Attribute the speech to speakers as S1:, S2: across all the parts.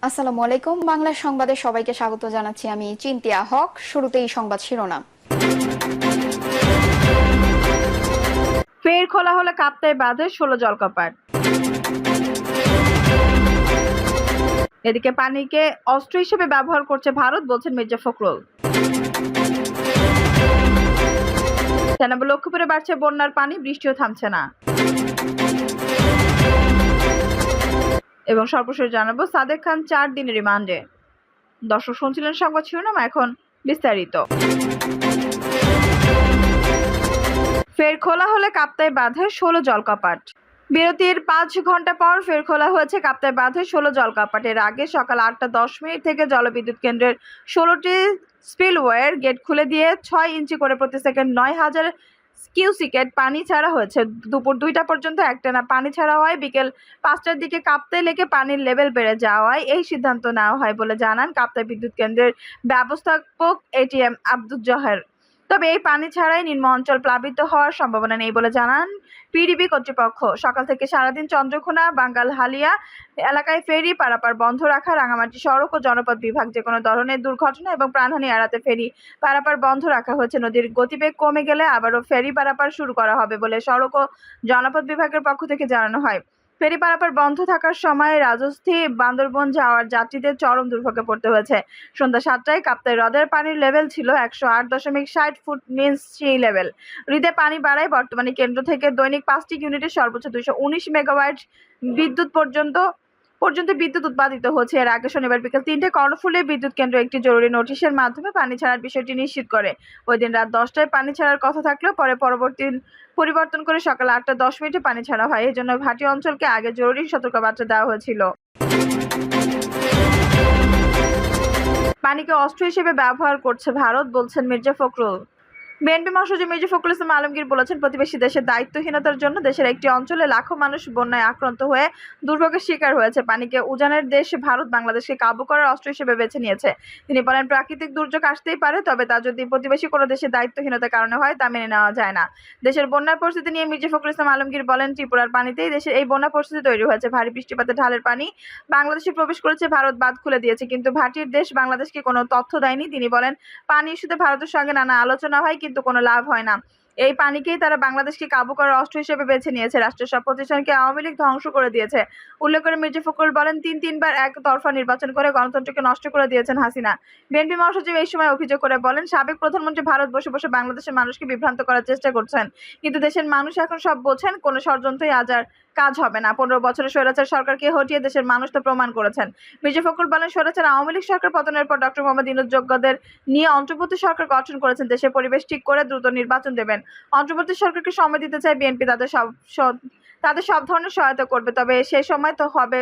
S1: আসসালামু আলাইকুম। বাংলা সংবাদে সবাইকে স্বাগত জানাচ্ছি। আমি চিন্তিয়া হক। শুরুতেই সংবাদ শিরোনাম।
S2: ফের খোলা হলো কাপ্তাই বাঁধের 16 জলকপাট। এদিকে পানিকে অস্ত্র হিসেবে ব্যবহার করছে ভারত, বলছেন মির্জা ফখরুল। জানাবো লক্ষ্মীপুরে বাড়ছে বন্যার পানি, বৃষ্টিও থামছে না। এবং সর্বশেষ জানাবো সাদেক খান 4 দিনের রিমান্ডে। দর্শক শুনছিলেন সংবাদ শিরোনাম, এখন বিস্তারিত। ফের খোলা হলে কাপ্তাই বাঁধের 16 জলকপাট। বিরতির 5 ঘন্টা পর ফের খোলা হয়েছে কাপ্তাই বাঁধের 16 জলকপাট। এর আগে সকাল 8:10 থেকে জলবিদ্যুৎ কেন্দ্রের 16টি স্পিলওয়ের গেট খুলে দিয়ে 6 ইঞ্চি করে প্রতি সেকেন্ড 9,000 কিউসিকেট পানি ছাড়া হয়েছে। দুপুর 2টা পর্যন্ত একটানা পানি ছাড়া হয়। বিকেল 5টার দিকে কাপ্তাই লেকে পানির লেভেল বেড়ে যাওয়ায় এই সিদ্ধান্ত নেওয়া হয় বলে জানান কাপ্তাই বিদ্যুৎ কেন্দ্রের ব্যবস্থাপক এটিএম আব্দুল জহের। তবে এই পানি ছাড়াই নিম্ন অঞ্চল প্লাবিত হওয়ার সম্ভাবনা নেই বলে জানান পিডিবি কর্তৃপক্ষ। সকাল থেকে সারাদিন চন্দ্রকোনা বাঙ্গাল হালিয়া এলাকায় ফেরি পারাপার বন্ধ রাখা। রাঙামাটি সড়ক ও জনপথ বিভাগ যে কোনো ধরনের দুর্ঘটনা এবং প্রাণহানি এড়াতে ফেরি পারাপার বন্ধ রাখা হয়েছে। নদীর গতিবেগ কমে গেলে আবারও ফেরি পারাপার শুরু করা হবে বলে সড়ক ও জনপথ বিভাগের পক্ষ থেকে জানানো হয়। ফেরি পারাপার বন্ধ থাকার সময় রাজস্থী বান্দরবন যাওয়ার যাত্রীদের চরম দুর্ভোগে পড়তে হয়েছে। সন্ধ্যা 7টায় কাপ্তাই হ্রদের পানির লেভেল ছিল 108.60 ফুট নিচ সি লেভেল। হ্রদে পানি বাড়ায় বর্তমানে কেন্দ্র থেকে দৈনিক 5টি ইউনিটের সর্বোচ্চ 219 মেগাওয়াট বিদ্যুৎ পর্যন্ত বিদ্যুৎ উৎপাদিত হচ্ছে। এর আগে শনিবার বিকেল 3টায় কর্ণফুলী বিদ্যুৎ কেন্দ্র একটি জরুরি নোটিশের মাধ্যমে পানি ছাড়ার বিষয়টি নিশ্চিত করে। ওই দিন রাত 10টায় পানি ছাড়ার কথা থাকলেও পরে পরিবর্তন করে সকাল 8:10 পানি ছাড়া হয়। এজন্য ভাটি অঞ্চলকে আগে জরুরি সতর্কবার্তা দেওয়া হয়েছিল। পানিকে অস্ত্র হিসেবে ব্যবহার করছে ভারত, বলছেন মির্জা ফখরুল। বিএনপি মহাসচিব মির্জা ফখরুল ইসলাম আলমগীর বলেছেন, প্রতিবেশী দেশের দায়িত্বহীনতার জন্য দেশের একটি অঞ্চলে লাখো মানুষ বন্যায় আক্রান্ত হয়ে দুর্ভোগের শিকার হয়েছে। পানিকে উজানের দেশ ভারত বাংলাদেশকে কাবু করার অস্ত্র হিসেবে বেছে নিয়েছে। তিনি বলেন, প্রাকৃতিক দুর্যোগ আসতেই পারে, তবে তা যদি প্রতিবেশী কোনো দেশের দায়িত্বহীনতার কারণে হয় তা মেনে নেওয়া যায় না। দেশের বন্যার পরিস্থিতি নিয়ে মির্জা ফখরুল ইসলাম আলমগীর বলেন, ত্রিপুরার পানিতেই দেশের এই বন্যা পরিস্থিতি তৈরি হয়েছে। ভারী বৃষ্টিপাতে ঢালের পানি বাংলাদেশে প্রবেশ করেছে, ভারত বাঁধ খুলে দিয়েছে, কিন্তু ভাটির দেশ বাংলাদেশকে কোনো তথ্য দেয়নি। তিনি বলেন, পানি ইস্যুতে ভারতের সঙ্গে নানা আলোচনা হয়, কিন্তু কোনো লাভ হয় না। এই পানিকেই তারা বাংলাদেশকে কাবু করার অস্ত্র হিসেবে বেছে নিয়েছে। রাষ্ট্রের সব প্রতিষ্ঠানকে আওয়ামী লীগ ধ্বংস করে দিয়েছে। উল্লেখ করে মির্জা ফখরুল বলেন, তিনবার একতরফা নির্বাচন করে গণতন্ত্রকে নষ্ট করে দিয়েছেন হাসিনা। বিএনপি মহাসচিব এই সময় অভিযোগ করে বলেন, সাবেক প্রধানমন্ত্রী ভারত বসে বসে বাংলাদেশের মানুষকে বিভ্রান্ত করার চেষ্টা করছেন, কিন্তু দেশের মানুষ এখন সব বোঝেন। কোনো ষড়যন্ত্রই আজ আর কাজ হবে না। 15 বছরের স্বৈরাচার সরকারকে হটিয়ে দেশের মানুষ তো প্রমাণ করেছেন। মির্জা ফখরুল বলেন, স্বৈরাচার আওয়ামী লীগ সরকার পতনের পর ডক্টর মোহাম্মদ ইউনূস যোগ্যদের নিয়ে অন্তর্বর্তী সরকার গঠন করেছেন। দেশের পরিবেশ ঠিক করে দ্রুত নির্বাচন দেবেন। অন্তর্বর্তী সরকারকে সময় দিতে চায় বিএনপি। তাদের সব ধরনের সহায়তা করবে, তবে সে সময় তো হবে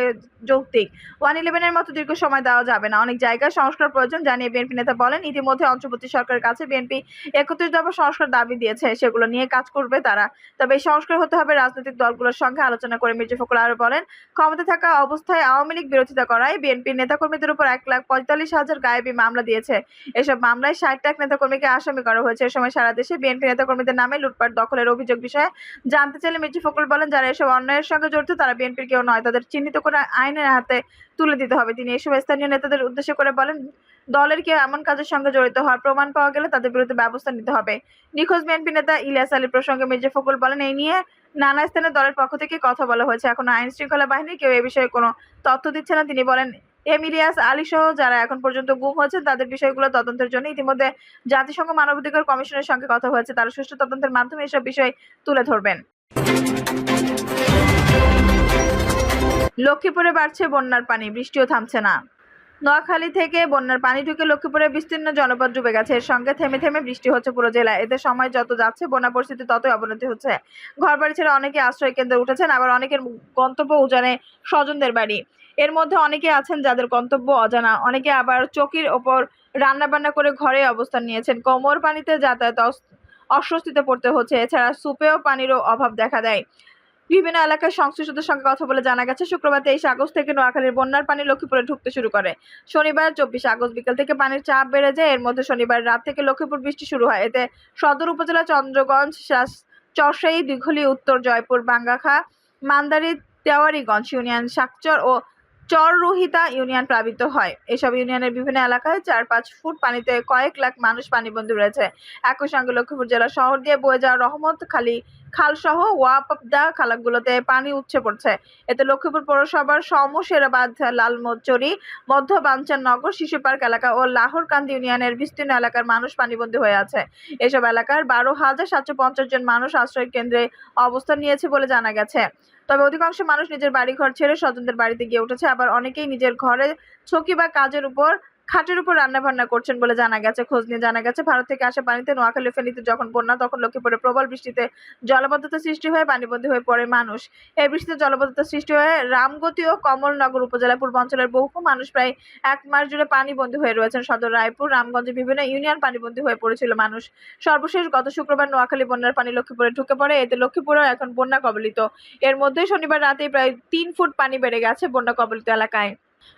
S2: যৌক্তিক। 111-এর মতো দীর্ঘ সময় দেওয়া যাবে না। অনেক জায়গায় সংস্কার প্রয়োজন জানিয়ে বিএনপি নেতা বলেন, ইতিমধ্যে অন্তর্বর্তী সরকারের কাছে বিএনপি 31 দফা সংস্কার দাবি দিয়েছে, সেগুলো নিয়ে কাজ করবে তারা। তবে এই সংস্কার হতে হবে রাজনৈতিক দলগুলোর সঙ্গে আলোচনা করে। মির্জা ফখরুল আরো বলেন, ক্ষমতা থাকা অবস্থায় আওয়ামী লীগ বিরোধিতা করায় বিএনপির নেতাকর্মীদের উপর 1,45,000 গায়েবী মামলা দিয়েছে। এসব মামলায় 60 নেতাকর্মীকে আসামি করা হয়েছে। এ সময় সারা দেশে বিএনপি নেতাকর্মীদের নামে লুটপাট দখলের অভিযোগ বিষয়ে জানতে চাইলে মির্জা ফখরুল বলেন, যারা এসব অন্যায়ের সঙ্গে জড়িত তারা বিএনপির কেউ নয়, তাদের চিহ্নিত করে আইনের হাতে তুলে দিতে হবে। তিনি এসব স্থানীয় নেতাদের উদ্দেশ্য করে বলেন, দলের কেউ এমন কাজের সঙ্গে জড়িত হওয়ার প্রমাণ পাওয়া গেলে তাদের বিরুদ্ধে ব্যবস্থা নিতে হবে। নিখোঁজ বিএনপি নেতা ইলিয়াস আলী প্রসঙ্গে মির্জা ফখরুল বলেন, এই নিয়ে নানা স্থানে দলের পক্ষ থেকে কথা বলা হয়েছে, এখনো আইন শৃঙ্খলা বাহিনীর কেউ এ বিষয়ে কোনো তথ্য দিচ্ছে না। তিনি বলেন, ইলিয়াস আলী সহ যারা এখন পর্যন্ত গুম হয়েছেন তাদের বিষয়গুলো তদন্তের জন্য ইতিমধ্যে জাতিসংঘ মানবাধিকার কমিশনের সঙ্গে কথা হয়েছে। তারা সুষ্ঠু তদন্তের মাধ্যমে এসব বিষয় তুলে ধরবেন। লক্ষ্মীপুরে বাড়ছে বন্যার পানি, বৃষ্টিও থামছে না। নোয়াখালী থেকে বন্যার পানি ঢুকে লক্ষ্মীপুরের বিস্তীর্ণ জনপদ ডুবে গেছে। এর সঙ্গে থেমে থেমে বৃষ্টি হচ্ছে পুরো জেলায়। এতে সময় যত যাচ্ছে বন্যা পরিস্থিতি ততই অবনতি হচ্ছে। ঘরবাড়ি ছেড়ে অনেকে আশ্রয় কেন্দ্রে উঠেছেন, আবার অনেকের গন্তব্য উজানে স্বজনদের বাড়ি। এর মধ্যে অনেকে আছেন যাদের গন্তব্য অজানা। অনেকে আবার চৌকির ওপর রান্নাবান্না করে ঘরে অবস্থান নিয়েছেন। কোমর পানিতে যাতায়াত অস্বস্তিতে পড়তে হচ্ছে। এছাড়া সুপেয় পানিরও অভাব দেখা দেয়। বিভিন্ন এলাকার সংশ্লিষ্টদের সঙ্গে কথা বলে জানা গেছে, শুক্রবার 23 আগস্ট থেকে নোয়াখালীর বন্যার পানি লক্ষ্মীপুরে ঢুকতে শুরু করে। শনিবার 24 আগস্ট বিকেল থেকে পানির চাপ বেড়ে যায়। এর মধ্যে শনিবার রাত থেকে লক্ষ্মীপুর বৃষ্টি শুরু হয়। এতে সদর উপজেলা চন্দ্রগঞ্জ, চরসাই, দিঘলী, উত্তর জয়পুর, বাঙ্গাখা, মান্দারি, তেওয়ারীগঞ্জ ইউনিয়ন, শাকচর ও চররোহিতা ইউনিয়ন প্লাবিত হয়। এসব ইউনিয়নের বিভিন্ন এলাকায় ৪-৫ ফুট পানিতে কয়েক লাখ মানুষ পানিবন্দী রয়েছে। একই সঙ্গে লক্ষ্মীপুর জেলা শহর দিয়ে বয়ে যাওয়া রহমতখালী খালসহ ওয়াপদা খালগুলোতে পানি উপচে পড়ছে। এতে লক্ষ্মীপুর পৌরসভার সমশেরাবাদ, লালমোচড়ি, মধ্য বাঞ্ছাননগর, শিশু পার্ক এলাকা ও লাহোরকান্দি ইউনিয়নের বিস্তীর্ণ এলাকার মানুষ পানিবন্দী হয়ে আছে। এসব এলাকার ১২,৭৫০ জন মানুষ আশ্রয় কেন্দ্রে অবস্থান নিয়েছে বলে জানা গেছে। তবে অধিকাংশ মানুষ নিজের বাড়িঘর ছেড়ে স্বজনদের বাড়িতে গিয়ে উঠেছে। আবার অনেকেই নিজের ঘরে ছকি বা খাটের উপর রান্নাবান্না করছেন বলে জানা গেছে। খোঁজ নিয়ে জানা গেছে, ভারত থেকে আসা পানিতে নোয়াখালী ও ফেনীতে যখন বন্যা, তখন লক্ষ্মীপুরে প্রবল বৃষ্টিতে জলাবদ্ধতা সৃষ্টি হয়ে পানিবন্দী হয়ে পড়ে মানুষ। এই বৃষ্টিতে জলাবদ্ধতা সৃষ্টি হয়ে রামগতি ও কমলনগর উপজেলার পূর্বাঞ্চলের বহু মানুষ প্রায় ১ মাস জুড়ে পানিবন্দী হয়ে রয়েছেন। সদর রায়পুর, রামগঞ্জে বিভিন্ন ইউনিয়ন পানিবন্দী হয়ে পড়েছিল মানুষ। সর্বশেষ গত শুক্রবার নোয়াখালী বন্যার পানি লক্ষ্মীপুরে ঢুকে পড়ে। এতে লক্ষ্মীপুরও এখন বন্যা কবলিত। এর মধ্যে শনিবার রাতেই প্রায় ৩ ফুট পানি বেড়ে গেছে বন্যা কবলিত এলাকায়।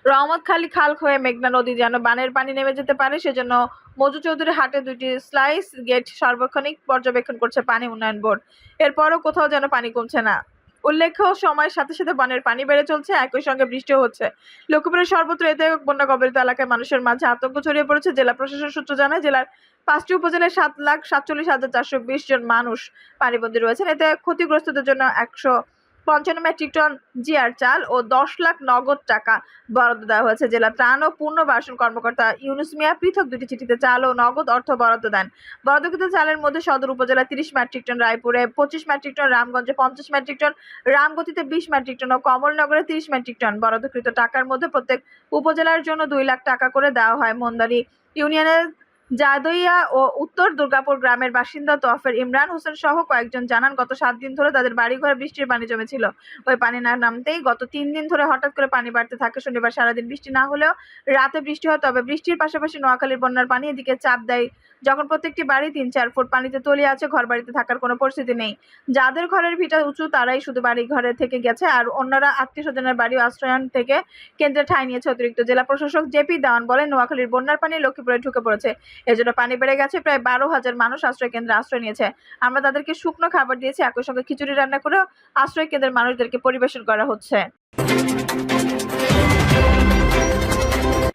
S2: রহমতখালী খাল হয়ে মেঘনা নদী যেন বানের পানি নেমে যেতে পারে, সেজন্য মজু চৌধুরী হাটে ২টি স্লাইস গেট সার্বক্ষণিক পর্যবেক্ষণ করছে পানি উন্নয়ন বোর্ড। এরপরও কোথাও যেন পানি কমছে না। উল্লেখ্য, সময়ের সাথে সাথে বন্যার পানি বেড়ে চলছে, একই সঙ্গে বৃষ্টিও হচ্ছে। লক্ষ্মীপুরের সর্বত্র এতে বন্যা কবলিত এলাকায় মানুষের মাঝে আতঙ্ক ছড়িয়ে পড়েছে। জেলা প্রশাসন সূত্র জানায়, জেলার ৫টি উপজেলায় ৭,৪৭,৪২০ জন মানুষ পানিবন্দী রয়েছেন। এতে ক্ষতিগ্রস্তদের জন্য ১৫৫ মেট্রিক টন জিআর চাল ও ১০ লাখ নগদ টাকা বরাদ্দ দেওয়া হয়েছে। জেলা ত্রাণ ও পুনর্বাসন কর্মকর্তা ইউনুস মিয়া পৃথক ২টি চিঠিতে চাল ও নগদ অর্থ বরাদ্দ দেন। বরাদ্দকৃত চালের মধ্যে সদর উপজেলায় ৩০ মেট্রিক টন, রায়পুরে ২৫ মেট্রিক টন, রামগঞ্জে ৫০ মেট্রিক টন, রামগতিতে ২০ মেট্রিক টন ও কমলনগরে ৩০ মেট্রিক টন। বরাদ্দকৃত টাকার মধ্যে প্রত্যেক উপজেলার জন্য ২ লাখ টাকা করে দেওয়া হয়। মন্দারী ইউনিয়নের জাদইয়া ও উত্তর দুর্গাপুর গ্রামের বাসিন্দা তোয়াফের ইমরান হোসেন সহ কয়েকজন জানান, গত ৭ দিন ধরে তাদের বাড়িঘরে বৃষ্টির পানি জমেছিল। ওই পানি না নামতেই গত ৩ দিন ধরে হঠাৎ করে পানি বাড়তে থাকে। শনিবার সারাদিন বৃষ্টি না হলেও রাতে বৃষ্টি হয়। তবে বৃষ্টির পাশাপাশি নোয়াখালীর বন্যার পানি এদিকে চাপ দেয়। যখন প্রত্যেকটি বাড়ি ৩-৪ ফুট পানিতে তলিয়ে আছে, ঘরবাড়িতে থাকার কোনো পরিস্থিতি নেই। যাদের ঘরের ভিটা উঁচু তারাই শুধু বাড়ি ঘরে থেকে গেছে, আর অন্যরা আত্মীয়স্বজনের বাড়ি আশ্রয়ন থেকে কেন্দ্রে ঠাঁই নিয়েছে। অতিরিক্ত জেলা প্রশাসক জেপি দেওয়ান বলেন, নোয়াখালীর বন্যার পানি লক্ষ্মীপুরে ঢুকে পড়েছে। এজন্য পানি বেড়ে গেছে। প্রায় ১২,০০০ মানুষ আশ্রয় কেন্দ্রে আশ্রয় নিয়েছে। আমরা তাদেরকে শুকনো খাবার দিয়েছি, একই সঙ্গে খিচুড়ি রান্না করেও আশ্রয় কেন্দ্রের মানুষদেরকে পরিবেশন করা হচ্ছে।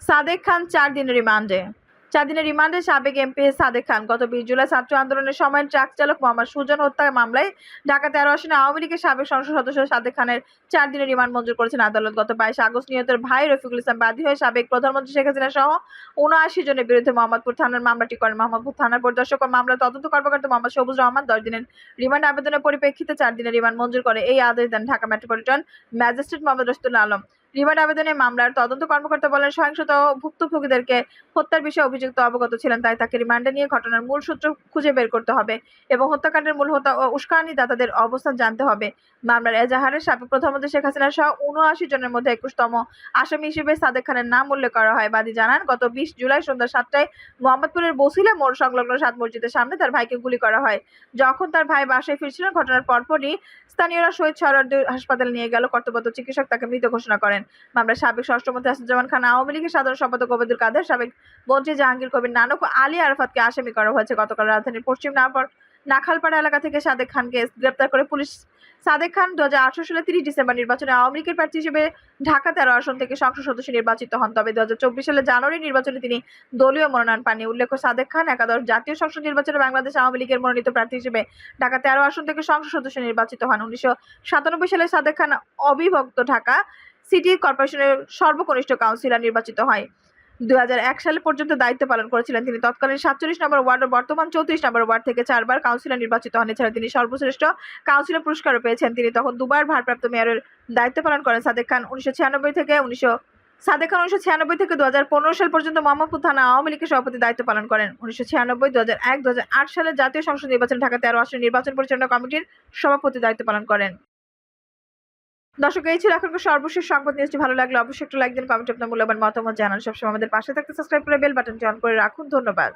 S2: সাদেক খান ৪ দিনের রিমান্ডে। ৪ দিনের রিমান্ডে সাবেক এমপি সাদেক খান। গত ২০ জুলাই ছাত্র আন্দোলনের সময় ট্রাক চালক মোহাম্মদ সুজন হত্যা মামলায় ঢাকা ১৩ আসনে আওয়ামী লীগের সাবেক সংসদ সদস্য সাদেক খানের ৪ দিনের রিমান্ড মঞ্জুর করেছেন আদালত। গত ২২ আগস্ট নিহতের ভাই রফিকুল ইসলাম বাদী হয়ে সাবেক প্রধানমন্ত্রী শেখ হাসিনা সহ ৭৯ জনের বিরুদ্ধে মোহাম্মদপুর থানার মামলাটি করেন। মোহাম্মদপুর থানার পরিদর্শক ও মামলার তদন্ত কর্মকর্তা মোহাম্মদ সবুজ রহমান ১০ দিনের রিমান্ড আবেদনের পরিপ্রেক্ষিতে ৪ দিনের রিমান্ড মঞ্জুর করে এই আদেশ দেন Dhaka metropolitan magistrate Mohammad Rashidul Alam. Remand আবেদনে মামলার তদন্ত কর্মকর্তা বলেন, সহিংসতা ও ভুক্তভোগীদেরকে হত্যার বিষয়ে অভিযুক্ত অবগত ছিলেন, তাই তাকে রিমান্ডে নিয়ে ঘটনার মূল সূত্র খুঁজে বের করতে হবে এবং হত্যাকাণ্ডের মূল হোতা ও উস্কানিদাতাদের অবস্থান জানতে হবে। মামলার এজাহারে সাবেক প্রধানমন্ত্রী শেখ হাসিনা সহ ৭৯ জনের মধ্যে ২১তম আসামি হিসেবে সাদেক খানের নাম উল্লেখ করা হয়। বাদী জানান, গত ২০ জুলাই সন্ধ্যা ৭টায় মোহাম্মদপুরের বছিলা মোড় সংলগ্ন ৭ মসজিদের সামনে তার ভাইকে গুলি করা হয়। যখন তার ভাই বাসায় ফিরছিলেন, ঘটনার পরপরই স্থানীয়রা শহীদ সোহরাওয়ার্দী হাসপাতালে নিয়ে গেল। কর্তব্যরত চিকিৎসক তাকে মৃত ঘোষণা করেন। মামলার সাবেক স্বরাষ্ট্রমন্ত্রী আসাদুজ্জামান খান, আওয়ামী লীগের সাধারণ সম্পাদক ওবায়দুল কাদের, সাবেক মন্ত্রী জাহাঙ্গীর কবির নানক ও আলী আরাফাতকে আসামি করা হয়েছে। গতকাল রাজধানীর পশ্চিম নাখালপাড়া এলাকা থেকে সাদেক খানকে গ্রেপ্তার করে পুলিশ। সাদেক খান ২০১৮ সালে ৩০ ডিসেম্বর নির্বাচনে আওয়ামী লীগের প্রার্থী হিসেবে ঢাকা ১৩ আসন থেকে সংসদ সদস্য নির্বাচিত হন। তবে ২০২৪ সালে জানুয়ারি নির্বাচনে তিনি দলীয় মনোনয়ন পাননি। উল্লেখ্য, সাদেক খান একাদশ জাতীয় সংসদ নির্বাচনে বাংলাদেশ আওয়ামী লীগের মনোনীত প্রার্থী হিসেবে ঢাকা ১৩ আসন থেকে সংসদ সদস্য নির্বাচিত হন। ১৯৯৭ সালে সাদেক খান অবিভক্ত ঢাকা সিটি কর্পোরেশনের সর্বকনিষ্ঠ কাউন্সিলর নির্বাচিত হয়। ২০০১ সাল পর্যন্ত দায়িত্ব পালন করেছিলেন তিনি। তৎকালীন ৪৭ নম্বর ওয়ার্ড ও বর্তমান ৩৪ নম্বর ওয়ার্ড থেকে ৪ বার কাউন্সিলর নির্বাচিত হন। এছাড়া তিনি সর্বশ্রেষ্ঠ কাউন্সিলর পুরস্কারও পেয়েছেন। তিনি তখন দুবার ভারপ্রাপ্ত মেয়রের দায়িত্ব পালন করেন। সাদেক খান ১৯৯৬ থেকে ২০১৫ সাল পর্যন্ত মোহাম্মদপুর থানা আওয়ামী লীগের সভাপতি দায়িত্ব পালন করেন। ১৯৯৬, ২০০১, ২০০৮ সালে জাতীয় সংসদ নির্বাচনে ঢাকা ১৩ আসনের নির্বাচন পরিচালনা কমিটির সভাপতি দায়িত্ব পালন করেন। দর্শক, এই ছিল এখনকার সর্বশেষ সংবাদ। নিউজটি ভালো লাগলে অবশ্যই একটু লাইক দিন, কমেন্টে আপনার মূল্যবান মতামত জানান। সবসময় আমাদের পাশে থাকতে সাবস্ক্রাইব করে বেল বাটনটি অন করে রাখুন। ধন্যবাদ।